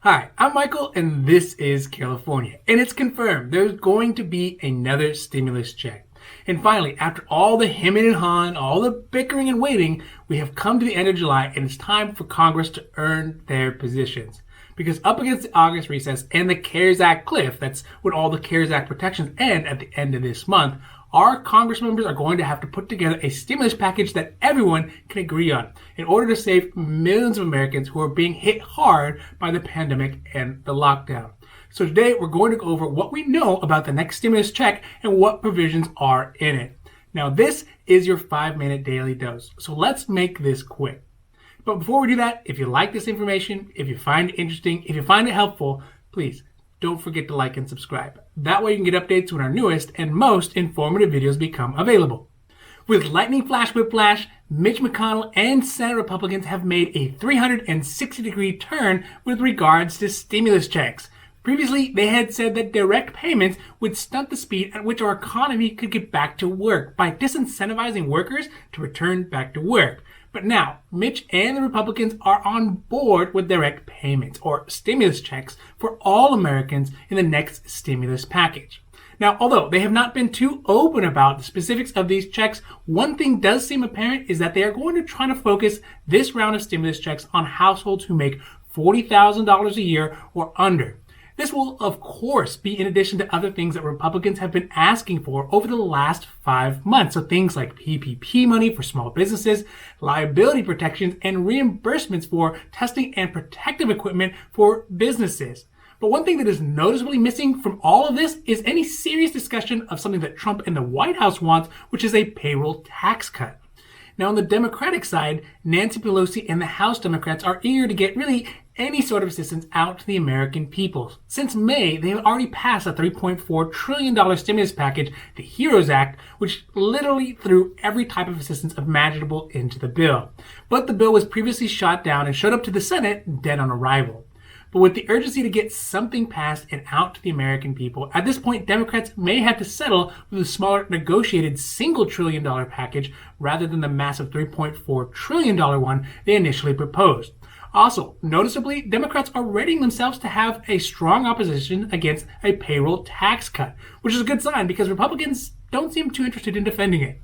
Hi, I'm Michael, and this is California. And it's confirmed there's going to be another stimulus check. And finally, after all the hemming and hawing, all the bickering and waiting, we have come to the end of July, and it's time for Congress to earn their positions. Because up against the August recess and the CARES Act cliff, that's when all the CARES Act protections end at the end of this month, our Congress members are going to have to put together a stimulus package that everyone can agree on in order to save millions of Americans who are being hit hard by the pandemic and the lockdown. So today we're going to go over what we know about the next stimulus check and what provisions are in it. Now this is your 5-minute daily dose, so let's make this quick. But before we do that, if you like this information, if you find it interesting, if you find it helpful, please don't forget to like and subscribe. That way you can get updates when our newest and most informative videos become available. With lightning flash whiplash, Mitch McConnell and Senate Republicans have made a 360-degree turn with regards to stimulus checks. Previously, they had said that direct payments would stunt the speed at which our economy could get back to work by disincentivizing workers to return back to work. But now, Mitch and the Republicans are on board with direct payments, or stimulus checks, for all Americans in the next stimulus package. Now, although they have not been too open about the specifics of these checks, one thing does seem apparent is that they are going to try to focus this round of stimulus checks on households who make $40,000 a year or under. This will, of course, be in addition to other things that Republicans have been asking for over the last 5 months. So things like PPP money for small businesses, liability protections, and reimbursements for testing and protective equipment for businesses. But one thing that is noticeably missing from all of this is any serious discussion of something that Trump and the White House wants, which is a payroll tax cut. Now, on the Democratic side, Nancy Pelosi and the House Democrats are eager to get really any sort of assistance out to the American people. Since May, they have already passed a $3.4 trillion stimulus package, the HEROES Act, which literally threw every type of assistance imaginable into the bill. But the bill was previously shot down and showed up to the Senate dead on arrival. But with the urgency to get something passed and out to the American people, at this point, Democrats may have to settle with a smaller negotiated single $1 trillion package rather than the massive $3.4 trillion one they initially proposed. Also, noticeably, Democrats are readying themselves to have a strong opposition against a payroll tax cut, which is a good sign because Republicans don't seem too interested in defending it.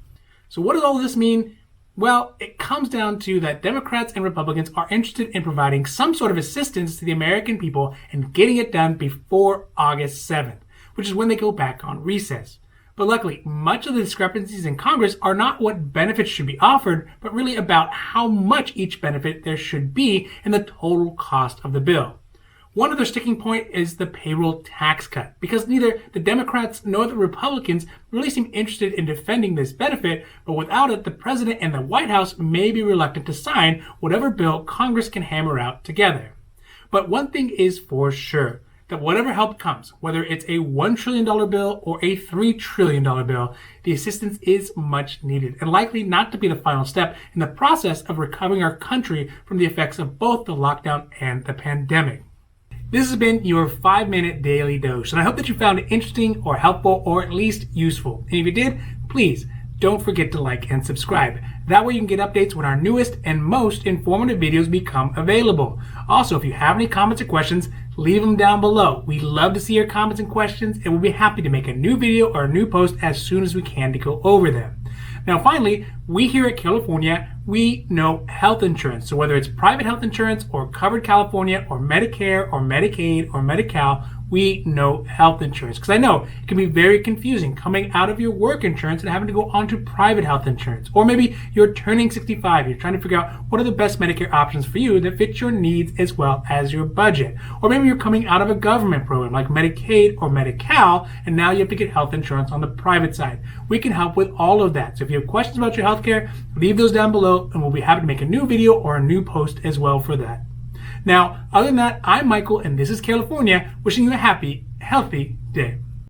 So what does all this mean? Well, it comes down to that Democrats and Republicans are interested in providing some sort of assistance to the American people and getting it done before August 7th, which is when they go back on recess. But luckily, much of the discrepancies in Congress are not what benefits should be offered, but really about how much each benefit there should be and the total cost of the bill. One other sticking point is the payroll tax cut, because neither the Democrats nor the Republicans really seem interested in defending this benefit, but without it, the President and the White House may be reluctant to sign whatever bill Congress can hammer out together. But one thing is for sure, that whatever help comes, whether it's a $1 trillion bill or a $3 trillion bill, the assistance is much needed and likely not to be the final step in the process of recovering our country from the effects of both the lockdown and the pandemic. This has been your 5-minute daily dose, and I hope that you found it interesting or helpful or at least useful. And if you did, please don't forget to like and subscribe. That way you can get updates when our newest and most informative videos become available. Also, if you have any comments or questions, leave them down below. We love to see your comments and questions, and we'll be happy to make a new video or a new post as soon as we can to go over them. Now finally, we here at California, we know health insurance. So whether it's private health insurance or Covered California or Medicare or Medicaid or Medi-Cal, we know health insurance. Because I know it can be very confusing coming out of your work insurance and having to go on to private health insurance. Or maybe you're turning 65, you're trying to figure out what are the best Medicare options for you that fit your needs as well as your budget. Or maybe you're coming out of a government program like Medicaid or Medi-Cal, and now you have to get health insurance on the private side. We can help with all of that. So if you have questions about your healthcare, leave those down below, and we'll be happy to make a new video or a new post as well for that. Now, other than that, I'm Michael, and this is California, wishing you a happy, healthy day.